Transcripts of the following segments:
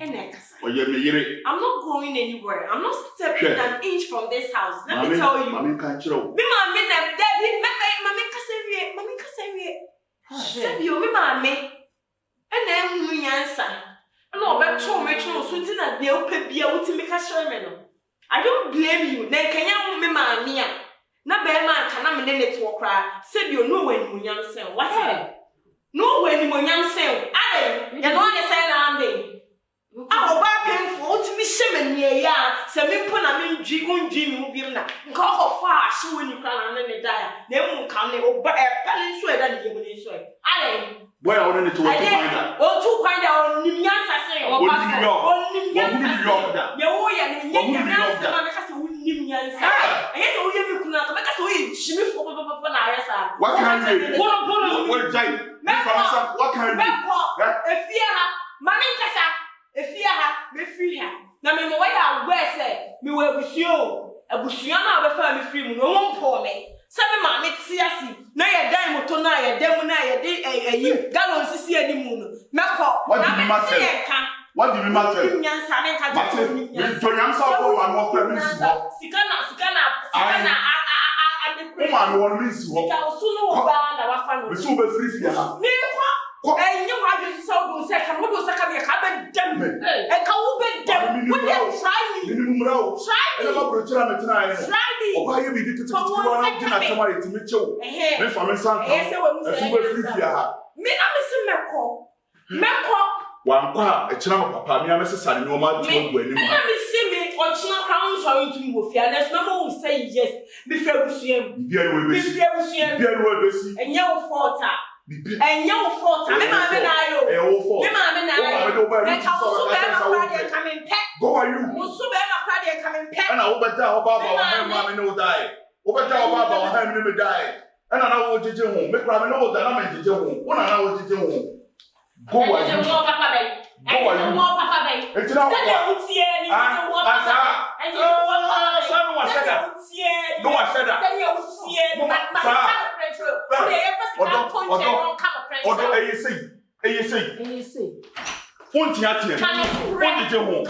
I'm not going anywhere. I'm not stepping an inch from this house. Let me tell you. Mommy can't chill. Me mommy and then me answer. No, but so much no so that they open be able to make a sermon. I don't blame you. Then can you me mammy? Na be man can am ne to cry. Say you know when you nyam say. What? No when you nyam say. Ade, you know the say na am dey. Ah, oba painful to me shame ne ya. Say me po na me ndwi unji me ubiem na. Nka ho fa ahye when you cry na ne die. Na mu kam ne oba e pele so e da ne yemu ne so. Ade. Where I want to find that. Oh, to find out Nimiansa say, or Nimiansa. You what can you do? What can you do? If you have money, if you have, me free her. Now, me, why I wear say, me will be sure. A Bushiana of a family free, no one for me. Seven mammy, see, na ya dai moto na ya demu na ya de gallon sisi edi mu no meko what did you matter? What did you matter? Nyansa me ka je to nyansa ko ma no kwa mi si ho sikana o ma no won mi si ho ka usunu wo ba na wa fa no mi so be free fi ha me ko enyu wa je so do se ka mo do se ka be ka be dem e ka wo be dem wo dey try me ni numra o try me e na bro chira me tena e try me o ba ye bi di tete wa na dina chama e ti me chew me fa me san ka e so be free fi ha me na me se meko wankwa e chira mo papa me amese sare no ma tu agu ani mu na me se me o chira crown so into me wo fia na so mo say yes be fra busuam bi ani we besi enye wo fault enye wo fault me ma me na yo me ma me na yo e ka wo so be na kwa de coming pet go are you wo so be na kwa de coming pet ana wo beta wo baba wo ha ma me no die wo beta wo baba wo ha me me die ana na wo jeje ho me kra me no wo da na me jeje ho wo na wo jeje ho go are you go papa bay etina wo utie ni wo papa and you wa seda no wa seda utie ma odo eye sei won ti atie won jeje ho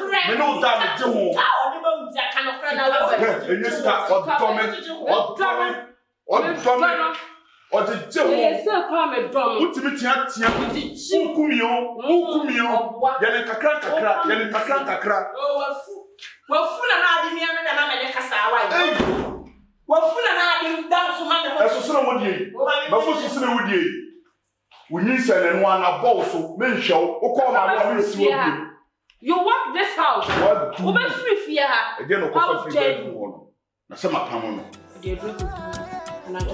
me no da me jeje ho enye sta o de jeje ho yes ka me dom utimi tia ukumio ya le kakra wafu na adi mi ame na me de kasa wa wafu na adi dam so ma me ho eso so mo die ba fu so na wo die wonyi sele no ana ball so me nhwew wo ko ma wo me si wo die you work this house wo be free fear ha e de no ko fa free no na se ma pam no de do na do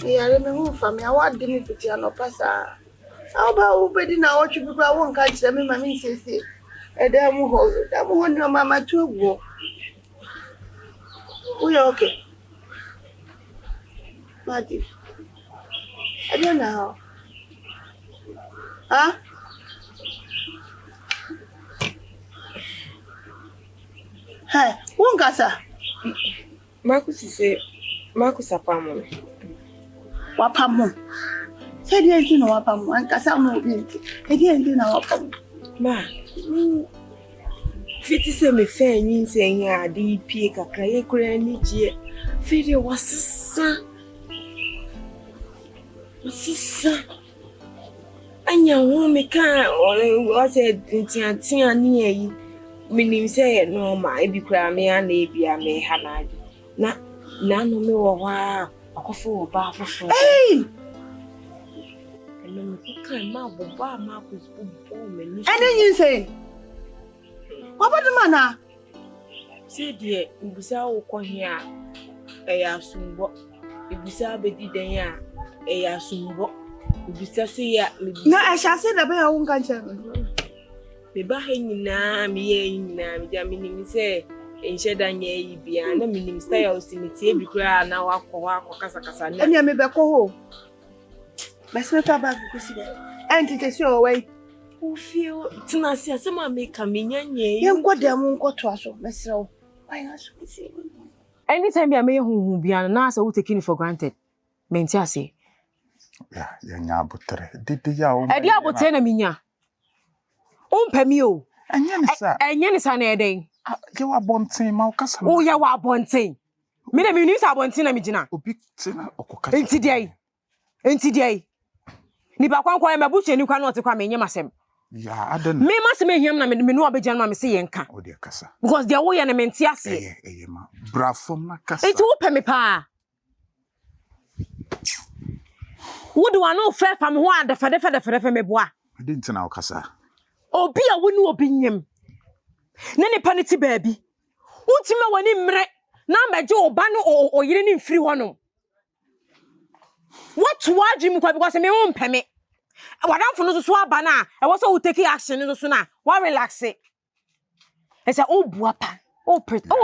yare me hu fa me awade me fiti anopasa aba ubedi na ochu bi kwa won ka kire me mami sese da mu ho no mama tugo uyo okay mati I know huh hey won kasa Marcus apamo wapamo said you know wapamo and kasa mo bi again you know wapamo ma fiti se me fe nyin se nya ade pie kakra ye kura ni je fiti wasisa anya ho me kan o se tian ni yi minim se ye no ma e bi kura me ana e bi ame hanaje na no me wo wa akofo ba afofo hey no me kan ma bo ba ma ko me ni and you say what about the mana say die ubusa wo ko hia e ya sumbo ubusa bedi den ya e ya sumbo ubusa se ya no I shall say the be won kan che Me ba ha nyina me ye nyina me dia minim se enhye da nya yi bia na minim style osimiti ebi kura na wakọ kasa na. Enya me be ko ho. Bese ta ba ku si de. Enti te si o we. O feel tina si asema me ka me nya nya yi. Ye nkoda mu nkoto aso mesre wo. Why not see? Anytime bia me hu bia na asa we taking it for granted. Menti ase. Ya nya abotre. Dede ya o. E di abotre na minya. Ompami o. Enye ni sa na eden. Ye wa bonten ma o kasa. O ya wa bonten. Me na me ni sa bonten na me gina. Obi tina okoka. Enti dai. Ni ba kwankwa me buche ni kwa na ote kwa me nyem asem. Ya adan. Me masem ehiam na me no abejan ma me se yenka. O de kasa. Because there wo ya na menti ase. Eye ma. Brafom na kasa. Enti wo pe me pa. Wo do ano fe fam ho adafa me boa. Ade ntina o kasa. Obi a wo ni obi nyem. Na ne pa ne ti baabi. Untime wani mre na meje oba no oyire ni mfiri ho no. What wajim kwa because me won peme. Wadamfo no so aba na e wo so take action no so na wa relax it. E say o buapa. O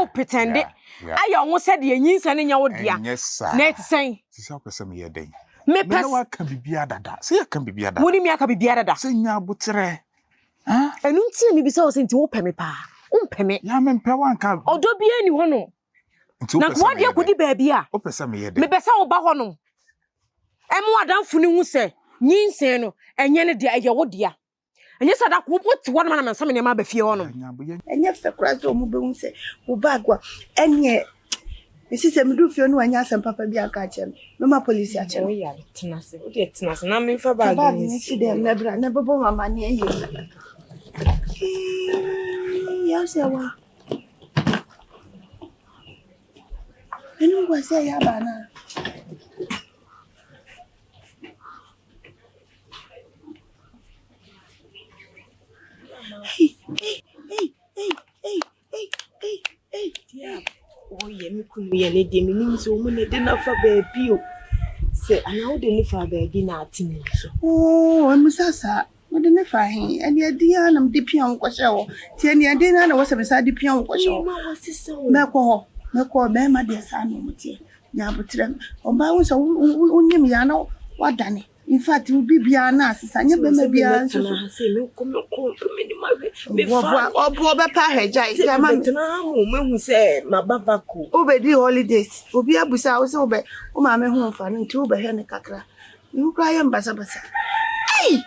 pretend it. Ayo wo said ye nyinsa ne nya wo dia. Na it say. Sisi akose me ye den. Me pes. Me wa kan bibia dada. Se ya kan bibia dada. Woni me aka bibia dada. Se nya abotre. Enu nti me bi so senti wo peme pa. Umpeme. Ya me mpe wanka. Odo bi ani ho no. Na kwa dia kodi baabi a. O pese me ye den. Me pese wo ba ho no. Emu adamfo ni hu se nyinsen no enye ne dia eye wo dia. Enye sada ko poti wo na mensa me ne ma ba fie ho no. Enye fe kura so mu be hu se wo bagwa enye esi se me du fie no anya asem papa bi aka chem. Me ma police a chem. O ya tenase. O de tenase na me fa bag ni si dem na bra na bobo mama ne eye. Yes, yawa. Enu go say ya bana. Hey. Yeah. Oh, ye me kunu ye ne de me nim so mo ne de na fa baabi o. Se ana wo de ne fa baabi na atini so. Oh, amusasa. Wode ne fa hen. Ade dia na mde pia nkwohye wo. Tie ne ade na wo se be sa de pia nkwohye wo. Ma wo sisa o. Me ko be ma de sa no mutie. Nya botre. O ba wo so unyim ya na wadane. In fact, you be bia na asisa. Nya be ma bia so. Se me ko me ni ma me fa. Obo be pa hejai. Ya ma tena mo mehu se mababa ko. Obedi holidays. Obi abusa wo se wo be o ma me hu fa no nti wo be he ne kakra. You kra ye mbasa basa. Hey!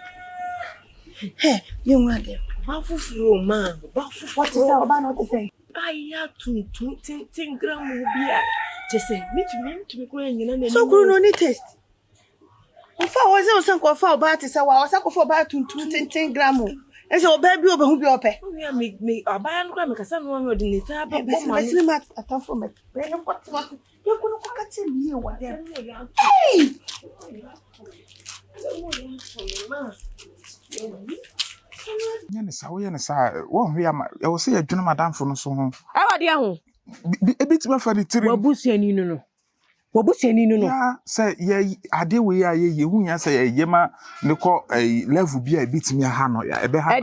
Hey, you want them. Ba fufu ma. What is that about not to say? Aya tuntum 10 gram bia. Je say me to me ko nyina na. So kuru no ni taste. Ofa wo se o san ko fa oba ti se wa o sa ko fa oba tuntum 10 gram. E se oba bi oba hu bi ope. O ya me aba no kwa me kasa no me odi ni sa ba bo ma. Be mat atan for me. Be no what you ko no ka ti mi wa dem. Hey! Nyane sa wo ye ne sa wo hwe ama e wo se adwunu madamfo no so ho e wade aho ebitima fa ni tiri wabusuani no ya se ye ade we ya ye hu ya se ye ma ne ko level bi a ebitimi ha no ya ebe ha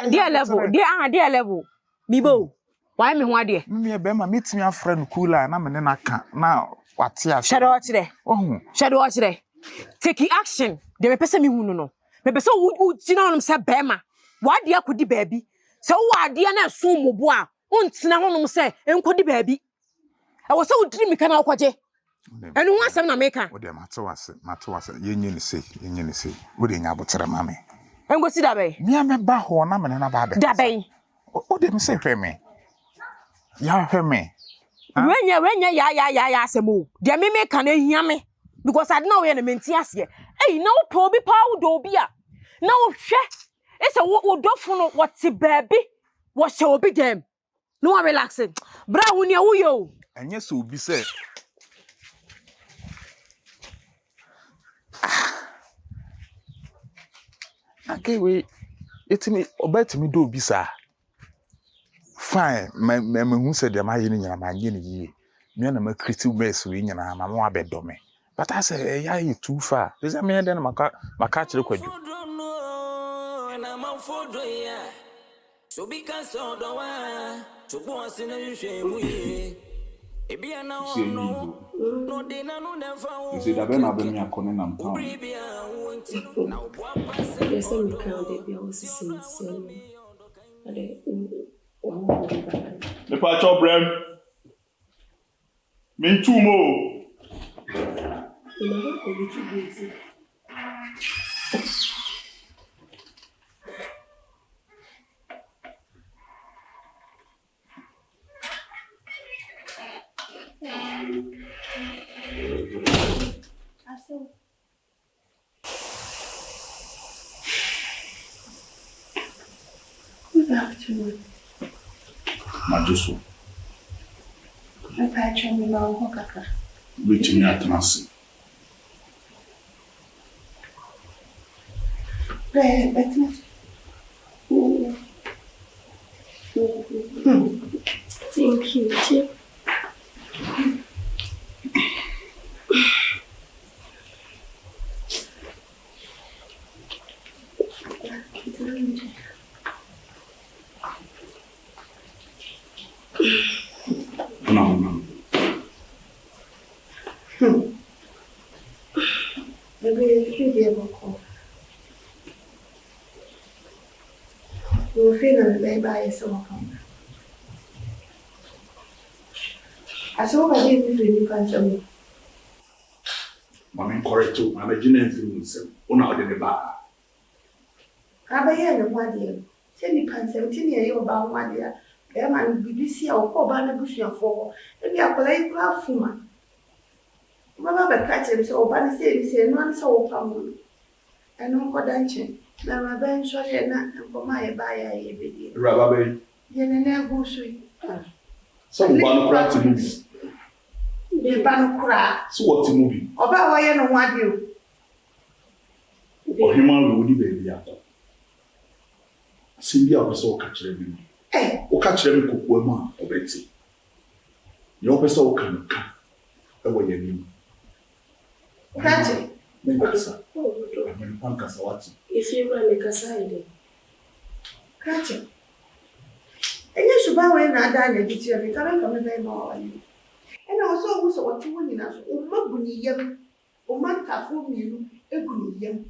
dia level bibo why me ho ade me be ma metimi afra no kula na me ne na ka na wate a shadow kire shadow kire take action de me pese me hu no me pese wo tina onum se bema wade akodi baabi se wo wade na so mobo a ontina honum se enkodi baabi e wo se wo diri mika na okoje enu ho asem na meka wo de matewase yenye ne sei wo de nya botere mame engosi da be mia me ba ho na me na ba be da be o de me se hwe me ya hwe me wenya ya asemo de me meka na hia me because I know we na menti ase eh na wo po bi pa wo do bi a na wo hwe e se wo dofo no wo te baabi wo hye obi dem no relax bra wo ne wo yo enye so obi se okay we etimi obatimi do obi sa fine me hu se de ma ye ni nyina ma nye ni yi me na ma creative mess we nyina ma mo abedome but I say yeah you too far is that me then maka kire kwadwo na ma fodo ya So because of the one to go and see the shame we. Ebi ana ono no de na no never You see that Ben Abemi are calling am town. There's some crowd there, I was saying. Me pa chop brem. Me too mo. You know what we too busy. Good afternoon. Majuso. I'm patching my mom, Kaka. Wait me at Nancy. Thank you, Chip. No. Maybe you be able to call. We'll feel like by yourself. I saw my name if you depend on me. Mami correct too. I'm a genuine thing. Una de ba. I be here the one day. Say me pan 17 years about 1 year. There man be this year or ban the bush and for. Maybe I collect graph fuma. Mama be catch him so ban say no one so pam. And no go dancing. Na ma ben so ye na ko ma ye ba ya ye be di. Raba be. Ye na go so yi. So one craft movie. The ban kura. So what movie? Oba wa ye no wade o. Or human will be baby ato. Simbia opeso ka kire bi. O ka kire mi kokua mu a obeti. Ye opeso o kan ka. E wo ye nim. Kati. Me kasa. Me pan kasa wati. If you run a caside, Kati. Enye suba we na ada na biti e ka me be ma wa ni. E na so wo so what woni na so o ma buni yam. O ma ta fo mienu egunu yam.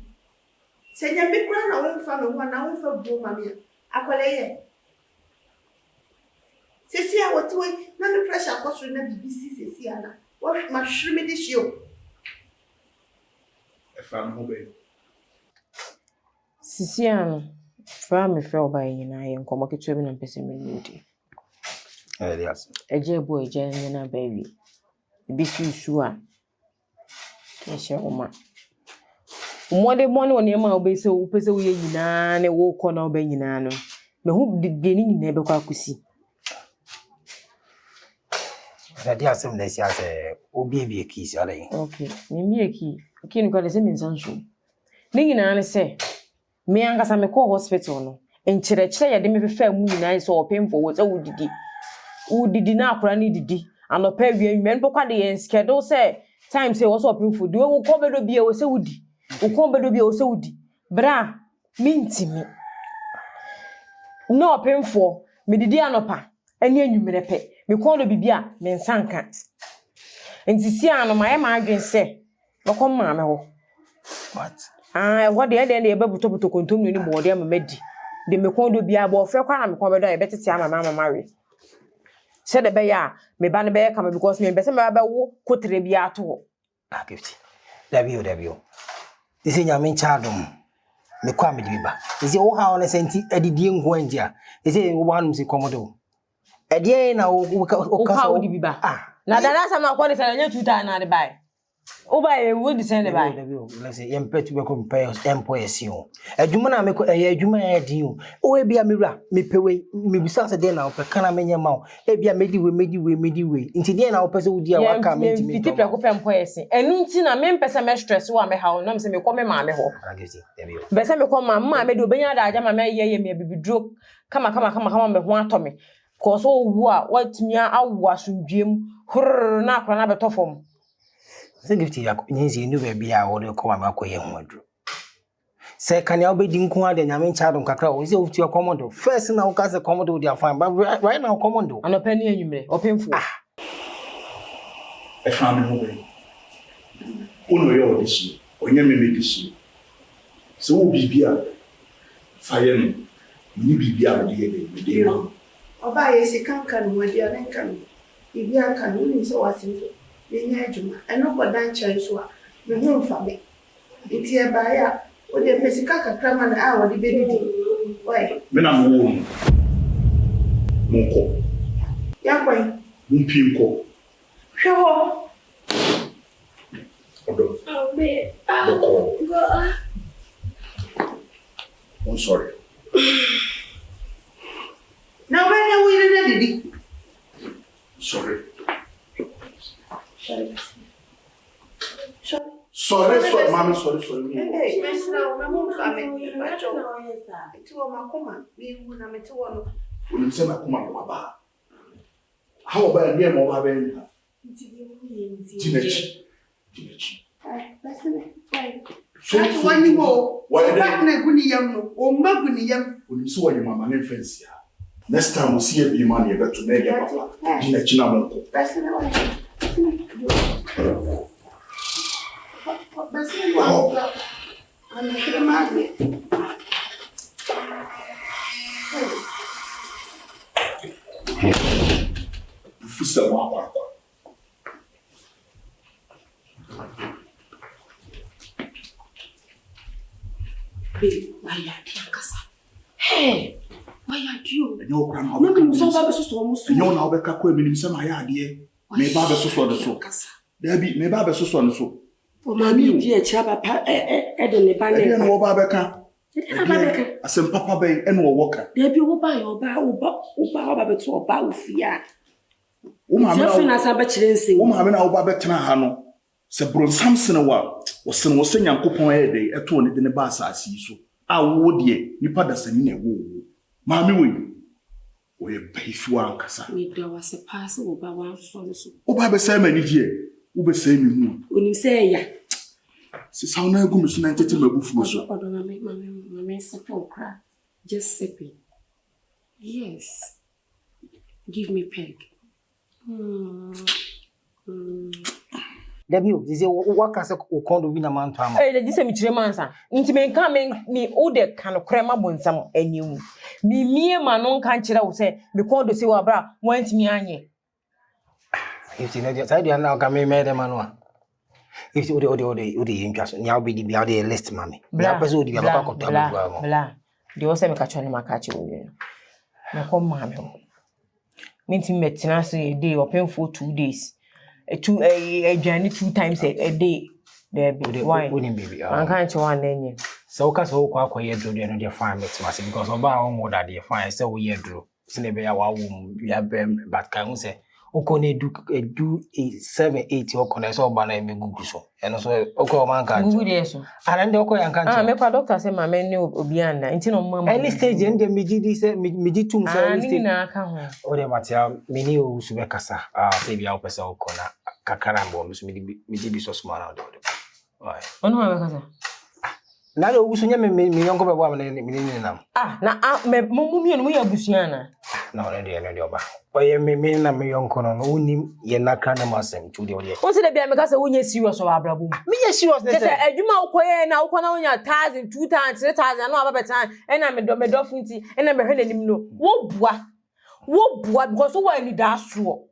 Se nya me kura na wo fa me ho na wo fa bo ma me akole ye. Sesi a what we na me pressure ko so na BBC sesi ana. Wo ma hwere me de hio. E fa no be. Sisiano, from me fell by you and I am come to and person me. Yes. A jay boy, Jan baby. Be sure. Yes, woman. One day, one on your mouth, be so puzzle ye and a walk on our benino. No hope did beginning never could see. That is some days as a baby kiss. Okay, me a key. King got a same in sunshine. Ning and say. Me anga me call hospital no enkyerɛkyerɛ yɛ de me fefa mu nyinaa so ɔpemfo wo sɛ wodidi na akora ne didi anɔpa wie men bokwa de yɛn schedule sɛ time sɛ wo so ɔpemfo de wo kɔ bedo bia wo sɛ wodi wo kɔ bedo bia wo sɛ wodi bra mintimi no ɔpemfo me didi anɔpa ani anwumere pɛ me kɔ do bibia me nsanka ntisi ano ma yɛ ma adwen sɛ bɔkɔ ma me ho What? What the end they able to continue any more than medi. The Mekondo be able for me come better my mama marry. Said the bear, me ban bear come because me better about could be at all. I give it. W. This is your main child. Me kwame diba. Is it all how on a senti ediding Gwendia? Is it one who's a commodore? A day now, how would be back? Ah, now that's I'm not quite a 2 times by. Oh, by a wood descend by. Let's say, Empet to compare employees. A Jumana make a Juma deal. Oh, be a mirror, me pay, me besides a day now, per canamania mouth. Maybe I made you way. Into the end, our person would dear come into me. Tip like open poison. And Nuntina, men person stress one me how no me come mammy ho. I guess it. Better me come mamma, me do benya da jama me ye me be drop. Come on, me want to me. Cause oh, what me I was from Jim. Hurr, knock on a better form. I think if you knew baby, I would call my coy and wonder. Say can you be dinko ade nyame chadon kakra o say of your commando. First na o ka say commando they are fine, but right now commando. Anopani anwumre, openfo. E fa me ho be. Uno yo odishi, onye me medishi. So wo bibia faye no, ni bibia me de no. Oba yesi kanka no wadi anenka no. Bibia kan no ni so wasinfo. Yenya adwuma. Eno bodan chan so a me hu mfa me. Enti e ba ya o de pesika kakra ma na a wo de bedidi. Oi. Me na mo wo. Monko. Ya kwai. Mpinko. Hwe ho. Odo. Abe. Go. I'm sorry. Now when are we ready? Sorry. Sorry, mommy, sorry. Hey, Miss now, my mom family, my job. It's all my command. We will not meet one. When you say my command, how about me, my baby? Teenage. That's it. So when you go, why back na Guniam or Maguniam? When you saw your mamma and friends here. Next time we see a be money better to make a China. That's it. I'm a magnet. Babe, why are you kasa? Hey, why are you? No, grandma. No, me so ba so so mo so. No, na obeka ko emi nim se ma ya ade. Me ba be so so de so. There be me ba be so so ne so. O ma mi di e cha papa de ne ba ne. E no ba beka. Asem papa be e no wo ka. There be wo ba be to oba ofia. Wo ma me na na sa ba kire nse. Wo ma me na wo ba betena ha no. Se bron samson wa. Wo se nyankopon e de eto ne de ne ba asasi so. A wo de nipa da sani na wo. Ma me we baifu ankasa. Me do was pass wo ba wan so so. Wo ba be say mani die. Wo be say mi hu. Onim say ya. Se sauna egu mi so na ntete mabufu so. Odo mama support cry. Just sipping. Yes. Give me peg. Debio, this is what can say Okondo win a man to am. Eh, this is me chire mansa. Nti me nka me o de kan krema bonsam animu. Me mie ma no nka chire wo se me kondo se wa bra wantimi anye. If you know the side you now can me made man. If you ode interest, nya obi di bia de list mami. Bia person odi bia ka koto abu. Bla. De o se me ka chone maka che wo ye. Me ko ma me. Me nti metina so a day open for 2 days. A journey 2 times a day. There be why. Baby. I can't one then. So cause ho kwa ye do no dey fine met massive because oba on more that dey fine say we ye do. Sine be ya wa wom ya bem but kan hu say okone do 780 okone so oba na me gugu so. Eno so okọ man kan. Gugu dey so. Ara ndẹ okọ yan kan. Me kwa doctor say ma me ne obi anda. Nti no mama. Early stage ndẹ me di say me di tum say early stage. Na aka ho. O de matia me ni o su be kasa. Say bia opesa okona kakara mbo me so me di bi so small na do. Why? Onu ma be kasa. Na do wusu nya me yonko be bo me ni nam. Na me mummi no ya busuana. Na o de oba. Oye me na me yonko no unim ye na kan na masem chudi o de. O se de bia me kasa wonya serious o abrabo. Me ye serious na say adwuma ukoye na ukona wonya 1000 2000 3000 no aba betan na me do funti na me hwe nanim no. Wo bua because wo ani da so.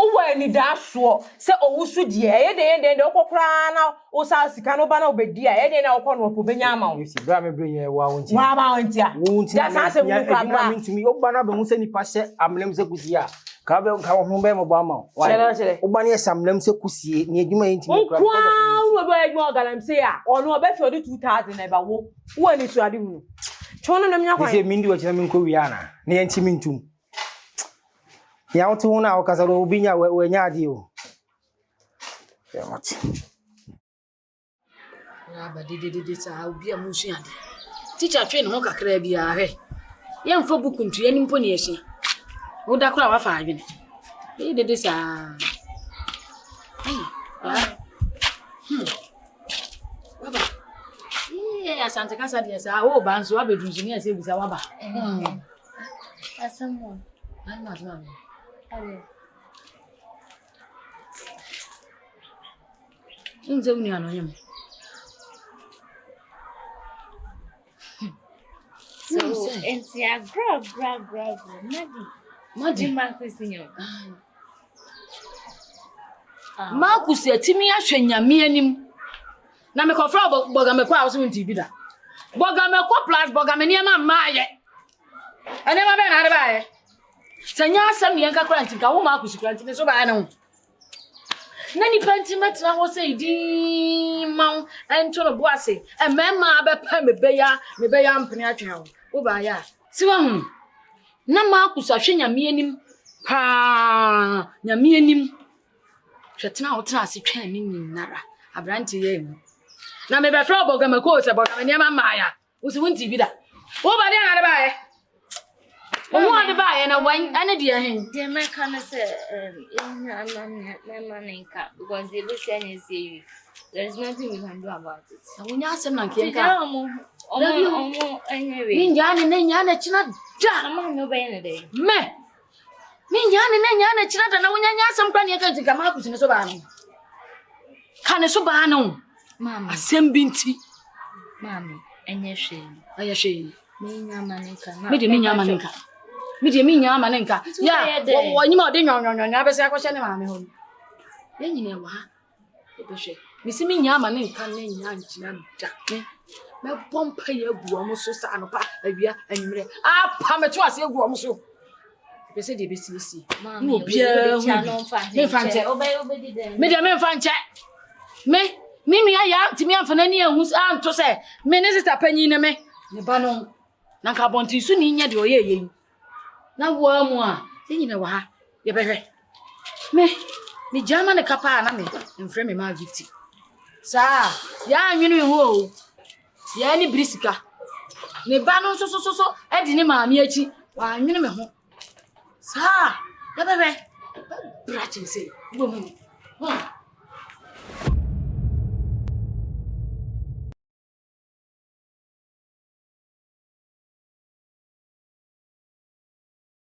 O wa ni da so se owusu de ye de okokra na o sa sika no ba na obedi a ye de na okọ no pobenya ama o si bra me brenye wa wonti wa ba wonti a da sa se mu kwa bra ntimi o ba na be hu se nipa hye amlem se kusie a ka be ka ho be mo ba ama o o ba ne samlem se kusie ni adwuma ntimi kwa wo be adwuma galam se a ono obe fi odi 2000 na ba wo ni su ade hu chono na mnya kwa se mindi wa china minko wi ana ne ntimi ntum ya otu na okazaro obinya we nyaadi o ya mati na ba de ta obi amusu ade teacher train ho kakra bia ahwe ye mfa buku ntu ye nimpo ne ehye wo da kura wa fa adwene de sa ai baba asante kasa de sa o ba nso abedu nso ne ase bisa waba Asamo. ani ma tuma mi Ale. nze uni anonyem So, enti gra. Madi makusinyo. Marcus etimi ahwe nyame anim na me kofra bogameko a wo so nti bi da bogameko plus bogameni ma maaye ene ma be na de baaye sanya asam yen ka kra nti ka wo Marcus kra nti so baaye no na ni panti metra wo say di maw ento no boase e mema be pa me be ya mpene atwa wo baaye a si wa hu na Marcus ahwe nyame anim pa nyame anim Shetina otra ase twa ni nyinara abrante ye mu na me be fra bogameko se bogameni ma maaya wo si wonti bi da wo ba de na de baaye wo ade baaye na wan ane de hen The American say, Maninka, because they listen and say there is nothing we can do about it. wonya asem na nkenka Omo, anyway. ni nyane ne nyane china da I'm no by any day. me ni nyane china da na wonya nya asem kwa ne ka ntika ma kusine so ba no ka ne so ba no Mama, asem binti mommy, and yes, she. aya she Me, Maninka. me de me nya manenka ya wo nyima de nyonyonya be se akwhye ne maame ho ye nyine wa ha e be hwe me si me nya manenka ne nya nchina da me bompa ye gu omo so sa no pa awia anwumre apa me to ase gu omo so be se de be si Mommy, obia me fanche obey them. me de me fanche me mimi aya timi amfana ni ehun anto se me ne sister panyin ne me ne ba no na ka bonti su ni nya de oye ye na wo amu a nyina wa ha ye behwe me jama ne kapa na me mfre me ma 50 sa ya anwenu hu o ya ni brisika ne ba no so e di ne maami achi wa anwenu me ho sa ye behwe bra chin se bo mu